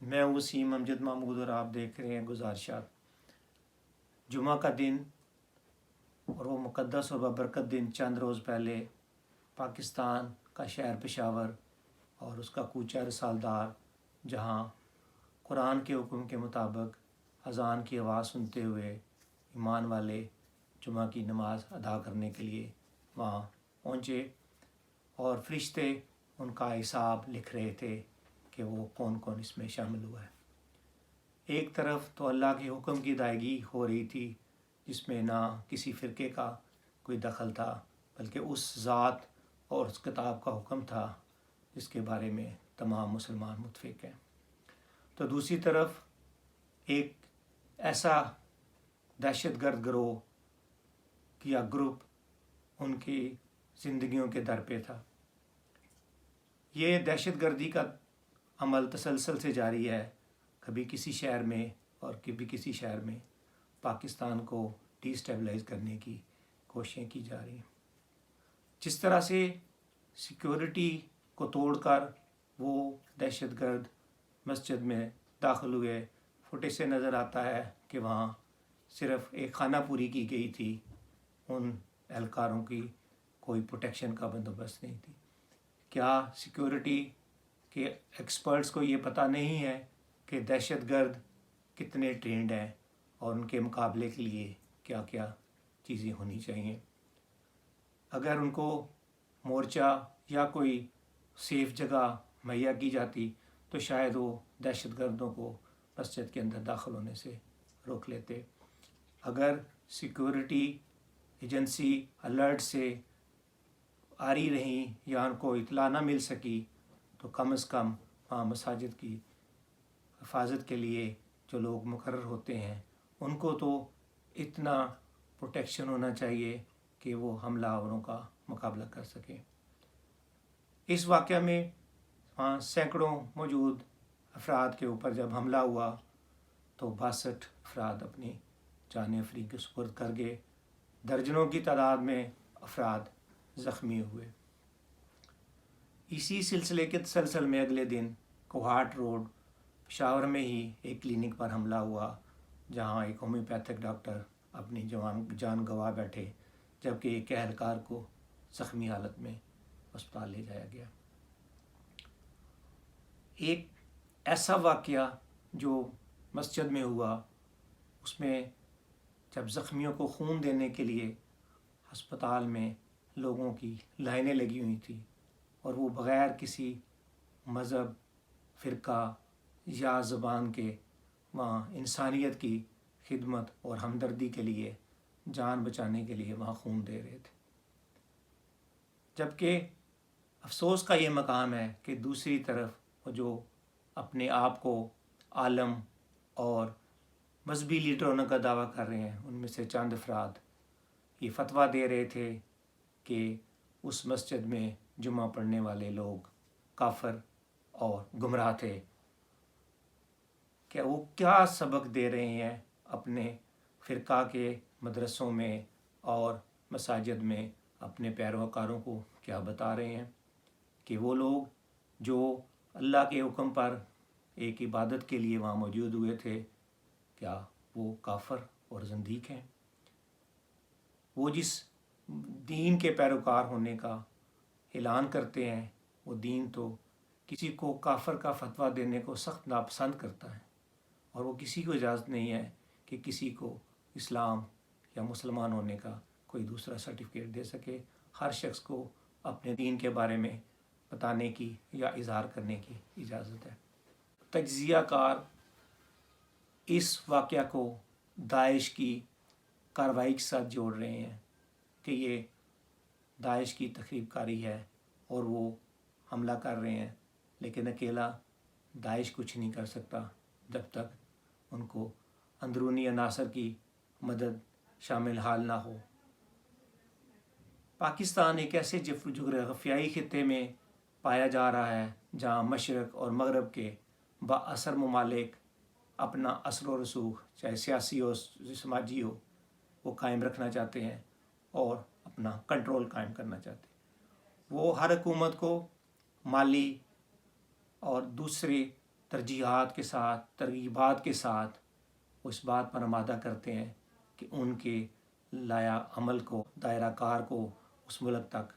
میں وسیم امجد محمود اور آپ دیکھ رہے ہیں گزارشات۔ جمعہ کا دن اور وہ مقدس اور بابرکت دن چند روز پہلے پاکستان کا شہر پشاور اور اس کا کوچہ رسالدار، جہاں قرآن کے حکم کے مطابق اذان کی آواز سنتے ہوئے ایمان والے جمعہ کی نماز ادا کرنے کے لیے وہاں پہنچے، اور فرشتے ان کا حساب لکھ رہے تھے کہ وہ کون کون اس میں شامل ہوا ہے۔ ایک طرف تو اللہ کے حکم کی ادائیگی ہو رہی تھی، جس میں نہ کسی فرقے کا کوئی دخل تھا، بلکہ اس ذات اور اس کتاب کا حکم تھا جس کے بارے میں تمام مسلمان متفق ہیں۔ تو دوسری طرف ایک ایسا دہشت گرد گروہ یا گروپ ان کی زندگیوں کے در پہ تھا۔ یہ دہشت گردی کا عمل تسلسل سے جاری ہے، کبھی کسی شہر میں اور کبھی کسی شہر میں پاکستان کو ڈی اسٹیبلائز کرنے کی کوششیں کی جا رہی ہیں۔ جس طرح سے سیکیورٹی کو توڑ کر وہ دہشت گرد مسجد میں داخل ہوئے، فوٹیج سے نظر آتا ہے کہ وہاں صرف ایک خانہ پوری کی گئی تھی، ان اہلکاروں کی کوئی پروٹیکشن کا بندوبست نہیں تھی۔ کیا سیکیورٹی کے ایکسپرٹس کو یہ پتہ نہیں ہے کہ دہشت گرد کتنے ٹرینڈ ہیں اور ان کے مقابلے کے لیے کیا کیا چیزیں ہونی چاہیے؟ اگر ان کو مورچہ یا کوئی سیف جگہ مہیا کی جاتی تو شاید وہ دہشت گردوں کو مسجد کے اندر داخل ہونے سے روک لیتے۔ اگر سیکیورٹی ایجنسی الرٹ سے آ رہی رہیں یا ان کو اطلاع نہ مل سکی تو کم از کم وہاں مساجد کی حفاظت کے لیے جو لوگ مقرر ہوتے ہیں ان کو تو اتنا پروٹیکشن ہونا چاہیے کہ وہ حملہ آوروں کا مقابلہ کر سکیں۔ اس واقعہ میں وہاں سینکڑوں موجود افراد کے اوپر جب حملہ ہوا تو 62 افراد اپنی جان افری کے سپرد کر گئے، درجنوں کی تعداد میں افراد زخمی ہوئے۔ اسی سلسلے کے تسلسل میں اگلے دن کوہاٹ روڈ پشاور میں ہی ایک کلینک پر حملہ ہوا، جہاں ایک ہومیوپیتھک ڈاکٹر اپنی جان گنوا بیٹھے، جبکہ ایک اہلکار کو زخمی حالت میں ہسپتال لے جایا گیا۔ ایک ایسا واقعہ جو مسجد میں ہوا، اس میں جب زخمیوں کو خون دینے کے لیے ہسپتال میں لوگوں کی لائنیں لگی ہوئی تھیں اور وہ بغیر کسی مذہب، فرقہ یا زبان کے وہاں انسانیت کی خدمت اور ہمدردی کے لیے، جان بچانے کے لیے وہاں خون دے رہے تھے۔ جبکہ افسوس کا یہ مقام ہے کہ دوسری طرف وہ جو اپنے آپ کو عالم اور مذہبی لیڈر ہونے کا دعویٰ کر رہے ہیں، ان میں سے چند افراد یہ فتویٰ دے رہے تھے کہ اس مسجد میں جمعہ پڑھنے والے لوگ کافر اور گمراہ تھے۔ کہ وہ کیا سبق دے رہے ہیں اپنے فرقہ کے مدرسوں میں اور مساجد میں، اپنے پیروکاروں کو کیا بتا رہے ہیں کہ وہ لوگ جو اللہ کے حکم پر ایک عبادت کے لیے وہاں موجود ہوئے تھے، کیا وہ کافر اور زندیق ہیں؟ وہ جس دین کے پیروکار ہونے کا اعلان کرتے ہیں، وہ دین تو کسی کو کافر کا فتویٰ دینے کو سخت ناپسند کرتا ہے، اور وہ کسی کو اجازت نہیں ہے کہ کسی کو اسلام یا مسلمان ہونے کا کوئی دوسرا سرٹیفکیٹ دے سکے۔ ہر شخص کو اپنے دین کے بارے میں بتانے کی یا اظہار کرنے کی اجازت ہے۔ تجزیہ کار اس واقعہ کو داعش کی کارروائی کے ساتھ جوڑ رہے ہیں کہ یہ داعش کی تخریب کاری ہے اور وہ حملہ کر رہے ہیں، لیکن اکیلا داعش کچھ نہیں کر سکتا جب تک ان کو اندرونی عناصر کی مدد شامل حال نہ ہو۔ پاکستان ایک ایسے جغرافیائی خطے میں پایا جا رہا ہے جہاں مشرق اور مغرب کے با اثر ممالک اپنا اثر و رسوخ، چاہے سیاسی ہو سماجی ہو، وہ قائم رکھنا چاہتے ہیں اور اپنا کنٹرول قائم کرنا چاہتے ہیں۔ وہ ہر حکومت کو مالی اور دوسری ترجیحات کے ساتھ، ترغیبات کے ساتھ وہ اس بات پر آمادہ کرتے ہیں کہ ان کے لایا عمل کو، دائرہ کار کو اس ملک تک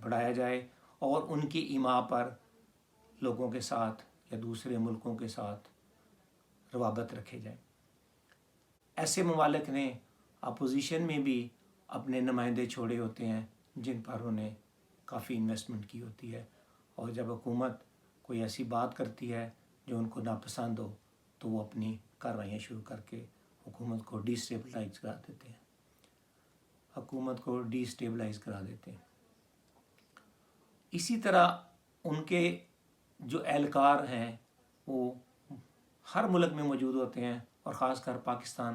بڑھایا جائے اور ان کی ایما پر لوگوں کے ساتھ یا دوسرے ملکوں کے ساتھ روابط رکھے جائیں۔ ایسے ممالک نے اپوزیشن میں بھی اپنے نمائندے چھوڑے ہوتے ہیں جن پر انہیں کافی انویسٹمنٹ کی ہوتی ہے، اور جب حکومت کوئی ایسی بات کرتی ہے جو ان کو ناپسند ہو تو وہ اپنی کارروائیاں شروع کر کے حکومت کو ڈی اسٹیبلائز کرا دیتے ہیں، اسی طرح ان کے جو اہلکار ہیں وہ ہر ملک میں موجود ہوتے ہیں، اور خاص کر پاکستان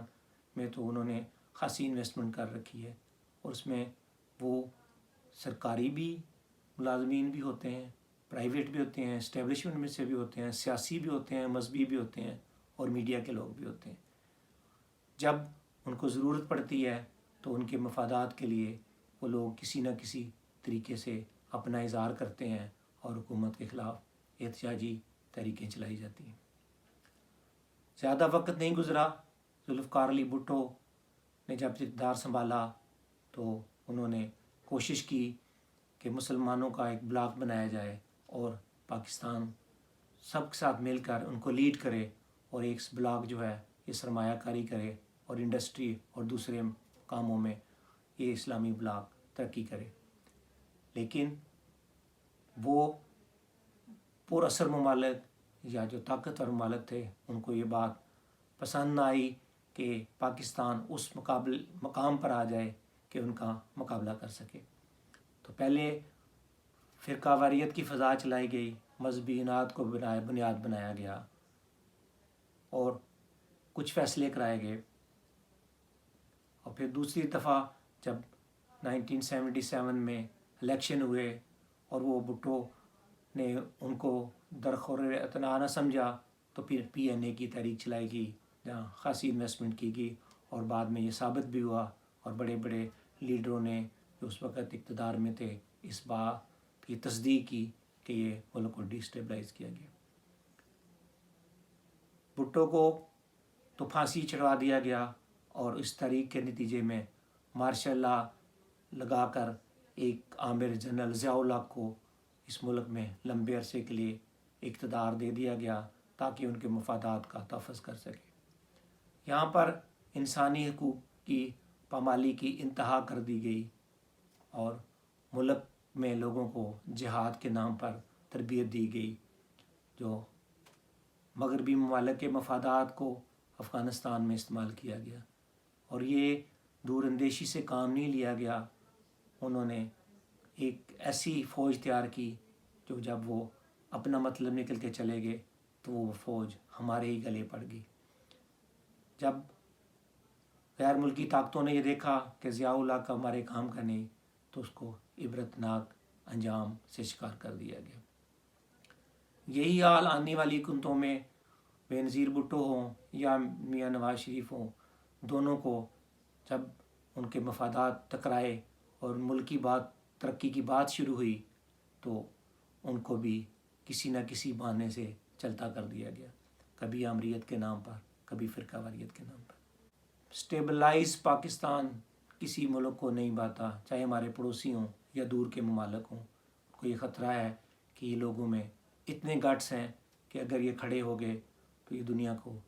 میں تو انہوں نے خاصی انویسٹمنٹ کر رکھی ہے، اور اس میں وہ سرکاری بھی ملازمین بھی ہوتے ہیں، پرائیویٹ بھی ہوتے ہیں، اسٹیبلشمنٹ میں سے بھی ہوتے ہیں، سیاسی بھی ہوتے ہیں، مذہبی بھی ہوتے ہیں، اور میڈیا کے لوگ بھی ہوتے ہیں۔ جب ان کو ضرورت پڑتی ہے تو ان کے مفادات کے لیے وہ لوگ کسی نہ کسی طریقے سے اپنا اظہار کرتے ہیں اور حکومت کے خلاف احتجاجی تحریکیں چلائی جاتی ہیں۔ زیادہ وقت نہیں گزرا، ذوالفقار علی بھٹو نے جب اقتدار سنبھالا تو انہوں نے کوشش کی کہ مسلمانوں کا ایک بلاک بنایا جائے اور پاکستان سب کے ساتھ مل کر ان کو لیڈ کرے، اور ایک بلاک جو ہے یہ سرمایہ کاری کرے اور انڈسٹری اور دوسرے کاموں میں یہ اسلامی بلاک ترقی کرے۔ لیکن وہ پر اثر ممالک یا جو طاقتور ممالک تھے ان کو یہ بات پسند نہ آئی کہ پاکستان اس مقام پر آ جائے کہ ان کا مقابلہ کر سکے۔ تو پہلے فرقہ واریت کی فضا چلائی گئی، مذہبی اناد کو بنیاد بنایا گیا اور کچھ فیصلے کرائے گئے، اور پھر دوسری دفعہ جب 1977 میں الیکشن ہوئے اور وہ بھٹو نے ان کو درخور اعتنا نہ سمجھا تو پھر PNA کی تحریک چلائی گئی جہاں خاصی انویسٹمنٹ کی گئی، اور بعد میں یہ ثابت بھی ہوا اور بڑے بڑے لیڈروں نے جو اس وقت اقتدار میں تھے اس بات کی تصدیق کی کہ یہ ملک کو ڈی اسٹیبلائز کیا گیا۔ بھٹو کو تو پھانسی چڑھوا دیا گیا، اور اس تحریک کے نتیجے میں مارشل لا لگا کر ایک عامر جنرل ضیاء الحق کو اس ملک میں لمبے عرصے کے لیے اقتدار دے دیا گیا تاکہ ان کے مفادات کا تحفظ کر سکے۔ یہاں پر انسانی حقوق کی پامالی کی انتہا کر دی گئی، اور ملک میں لوگوں کو جہاد کے نام پر تربیت دی گئی، جو مغربی ممالک کے مفادات کو افغانستان میں استعمال کیا گیا، اور یہ دور اندیشی سے کام نہیں لیا گیا۔ انہوں نے ایک ایسی فوج تیار کی جو جب وہ اپنا مطلب نکل کے چلے گئے تو وہ فوج ہمارے ہی گلے پڑ گئی۔ جب غیر ملکی طاقتوں نے یہ دیکھا کہ ضیاء الحق کا ہمارے کام کا نہیں تو اس کو عبرتناک انجام سے شکار کر دیا گیا۔ یہی حال آنے والی حکومتوں میں بے نظیر بھٹو ہوں یا میاں نواز شریف ہوں، دونوں کو جب ان کے مفادات ٹکرائے اور ملکی ترقی کی بات شروع ہوئی تو ان کو بھی کسی نہ کسی بہانے سے چلتا کر دیا گیا، کبھی آمریت کے نام پر، کبھی فرقہ واریت کے نام پر۔ اسٹیبلائز پاکستان کسی ملک کو نہیں باتا، چاہے ہمارے پڑوسی ہوں یا دور کے ممالک ہوں۔ کو یہ خطرہ ہے کہ یہ لوگوں میں اتنے گٹس ہیں کہ اگر یہ کھڑے ہو گئے تو یہ دنیا کو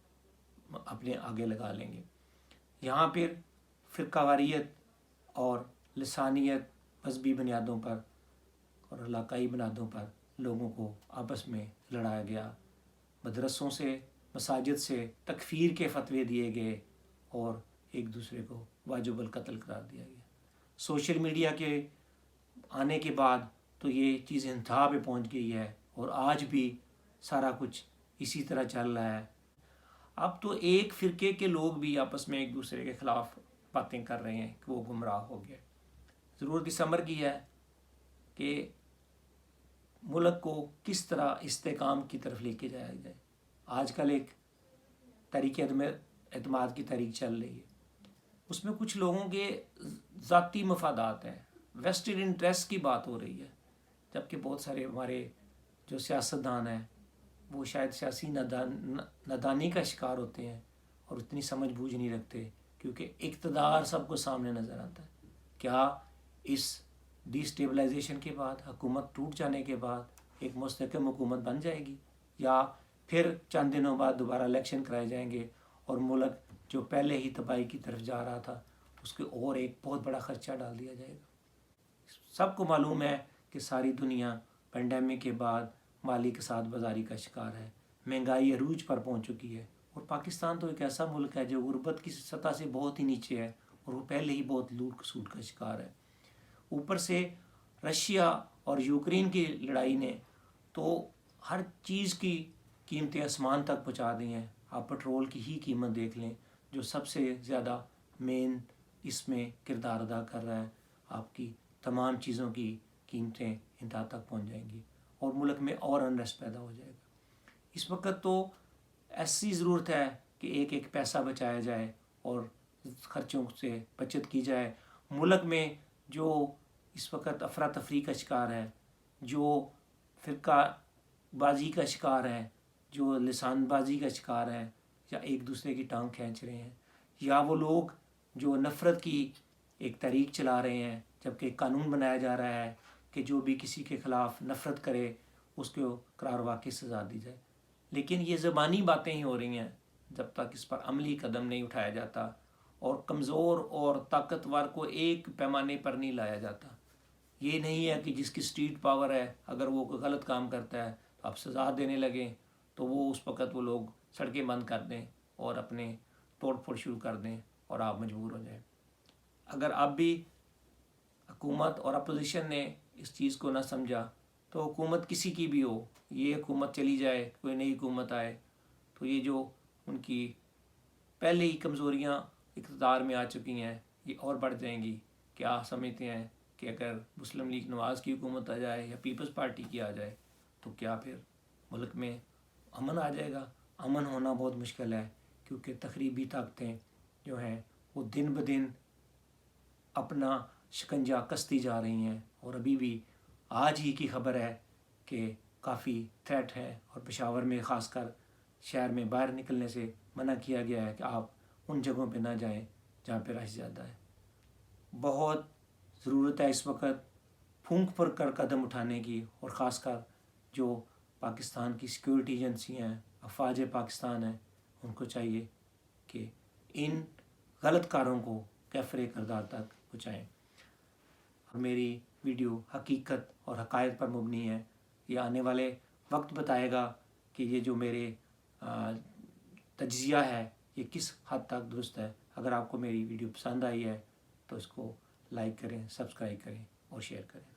اپنے آگے لگا لیں گے۔ یہاں پھر فرقہ واریت اور لسانیت مذہبی بنیادوں پر اور علاقائی بنیادوں پر لوگوں کو آپس میں لڑایا گیا، مدرسوں سے، مساجد سے تکفیر کے فتوے دیے گئے اور ایک دوسرے کو واجب القتل قرار دیا گیا۔ سوشل میڈیا کے آنے کے بعد تو یہ چیز انتہا پہ پہنچ گئی ہے، اور آج بھی سارا کچھ اسی طرح چل رہا ہے۔ اب تو ایک فرقے کے لوگ بھی آپس میں ایک دوسرے کے خلاف باتیں کر رہے ہیں کہ وہ گمراہ ہو گئے۔ ضرورت اس امر کی ہے کہ ملک کو کس طرح استحکام کی طرف لے کے جایا جائے۔ آج کل ایک تحریک اعتماد کی تحریک چل رہی ہے، اس میں کچھ لوگوں کے ذاتی مفادات ہیں، ویسٹڈ انٹرسٹ کی بات ہو رہی ہے، جبکہ بہت سارے ہمارے جو سیاستدان ہیں وہ شاید سیاسی نادانی کا شکار ہوتے ہیں اور اتنی سمجھ بوجھ نہیں رکھتے، کیونکہ اقتدار سب کو سامنے نظر آتا ہے۔ کیا اس ڈی اسٹیبلائزیشن کے بعد، حکومت ٹوٹ جانے کے بعد ایک مستحکم حکومت بن جائے گی، یا پھر چند دنوں بعد دوبارہ الیکشن کرائے جائیں گے اور ملک جو پہلے ہی تباہی کی طرف جا رہا تھا اس کے اور ایک بہت بڑا خرچہ ڈال دیا جائے گا؟ سب کو معلوم ہے کہ ساری دنیا پینڈیمک کے بعد مالی کساد بازاری کا شکار ہے، مہنگائی عروج پر پہنچ چکی ہے، اور پاکستان تو ایک ایسا ملک ہے جو غربت کی سطح سے بہت ہی نیچے ہے، اور وہ پہلے ہی بہت لوٹ کسوٹ کا شکار ہے۔ اوپر سے رشیا اور یوکرین کی لڑائی نے تو ہر چیز کی قیمتیں آسمان تک پہنچا دی ہیں۔ آپ پٹرول کی ہی قیمت دیکھ لیں جو سب سے زیادہ مین اس میں کردار ادا کر رہا ہے، آپ کی تمام چیزوں کی قیمتیں انتہا تک پہنچ جائیں گی اور ملک میں اور انریسٹ پیدا ہو جائے گا۔ اس وقت تو ایسی ضرورت ہے کہ ایک ایک پیسہ بچایا جائے اور خرچوں سے بچت کی جائے۔ ملک میں جو اس وقت افراتفری کا شکار ہے، جو فرقہ بازی کا شکار ہے، جو لسان بازی کا شکار ہے، یا ایک دوسرے کی ٹانگ کھینچ رہے ہیں، یا وہ لوگ جو نفرت کی ایک تحریک چلا رہے ہیں، جبکہ قانون بنایا جا رہا ہے کہ جو بھی کسی کے خلاف نفرت کرے اس کو قرار واقعی سزا دی جائے، لیکن یہ زبانی باتیں ہی ہو رہی ہیں جب تک اس پر عملی قدم نہیں اٹھایا جاتا اور کمزور اور طاقتور کو ایک پیمانے پر نہیں لایا جاتا۔ یہ نہیں ہے کہ جس کی اسٹریٹ پاور ہے اگر وہ کوئی غلط کام کرتا ہے تو آپ سزا دینے لگیں تو وہ اس وقت وہ لوگ سڑکیں بند کر دیں اور اپنے توڑ پھوڑ شروع کر دیں اور آپ مجبور ہو جائیں۔ اگر اب بھی حکومت اور اپوزیشن نے اس چیز کو نہ سمجھا تو حکومت کسی کی بھی ہو، یہ حکومت چلی جائے، کوئی نئی حکومت آئے تو یہ جو ان کی پہلے ہی کمزوریاں اقتدار میں آ چکی ہیں یہ اور بڑھ جائیں گی۔ کیا سمجھتے ہیں کہ اگر مسلم لیگ نواز کی حکومت آ جائے یا پیپلز پارٹی کی آ جائے تو کیا پھر ملک میں امن آ جائے گا؟ امن ہونا بہت مشکل ہے، کیونکہ تخریبی طاقتیں جو ہیں وہ دن بدن اپنا شکنجہ کستی جا رہی ہیں، اور ابھی بھی آج ہی کی خبر ہے کہ کافی تھریٹ ہے، اور پشاور میں خاص کر شہر میں باہر نکلنے سے منع کیا گیا ہے کہ آپ ان جگہوں پہ نہ جائیں جہاں پہ رش زیادہ ہے۔ بہت ضرورت ہے اس وقت پھونک پر کر قدم اٹھانے کی، اور خاص کر جو پاکستان کی سیکیورٹی ایجنسی ہیں، افواج پاکستان ہیں، ان کو چاہیے کہ ان غلط کاروں کو کیفر کردار تک پہنچائیں۔ اور میری ویڈیو حقیقت اور حقائق پر مبنی ہے، یہ آنے والے وقت بتائے گا کہ یہ جو میرے تجزیہ ہے یہ کس حد تک درست ہے۔ اگر آپ کو میری ویڈیو پسند آئی ہے تو اس کو لائک کریں، سبسکرائب کریں اور شیئر کریں۔